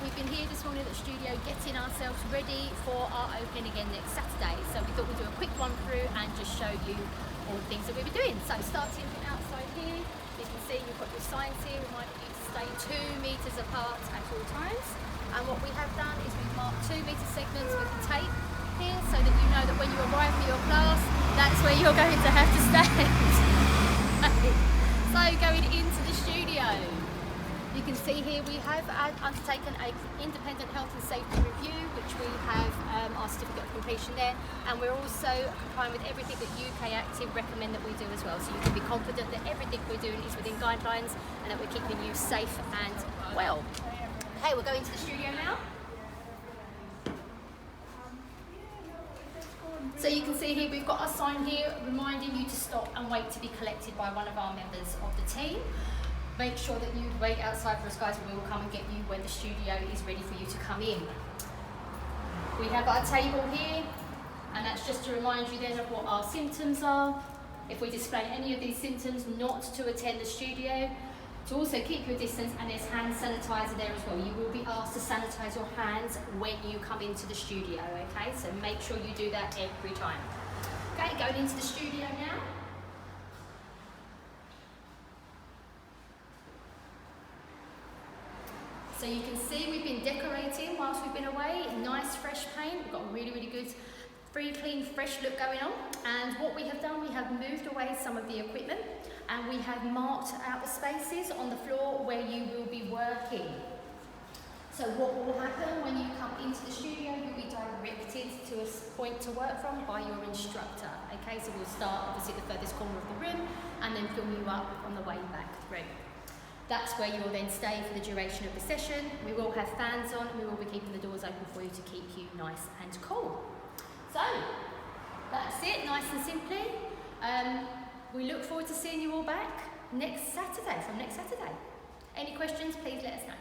we've been here this morning at the studio getting ourselves ready for our opening again next Saturday. So we thought we'd do a quick run through and just show you all the things that we'll be doing. So starting from outside here, you can see you've got your signs here reminding you to stay 2 meters apart at all times. And what we have done is we've marked 2 meter segments with the tape here so that you know that when you arrive for your class, that's where you're going to have to stand. So going into the studio, you can see here we have undertaken an independent health and safety review, which we have our certificate of completion there, and we're also complying with everything that UK Active recommend that we do as well. So you can be confident that everything we're doing is within guidelines and that we're keeping you safe and well. Okay, we'll go into the studio now. So you can see here we've got a sign here reminding you to stop and wait to be collected by one of our members of the team. Make sure that you wait outside for us guys, and we will come and get you when the studio is ready for you to come in. We have our table here, and that's just to remind you then of what our symptoms are. If we display any of these symptoms, not to attend the studio. To also keep your distance, and there's hand sanitizer there as well. You will be asked to sanitize your hands when you come into the studio, okay? So make sure you do that every time. Okay, going into the studio now. So you can see we've been decorating whilst we've been away. Nice fresh paint. We've got a really, really good, free, clean, fresh look going on. And what we have done, we have moved away some of the equipment and we have marked out the spaces on the floor where you will be working. So what will happen when you come into the studio, you'll be directed to a point to work from by your instructor. Okay, so we'll start obviously at the furthest corner of the room and then film you up on the way back through. That's where you will then stay for the duration of the session. We will have fans on and we will be keeping the doors open for you to keep you nice and cool. So, that's it, nice and simply. We look forward to seeing you all back next Saturday, from next Saturday. Any questions, please let us know.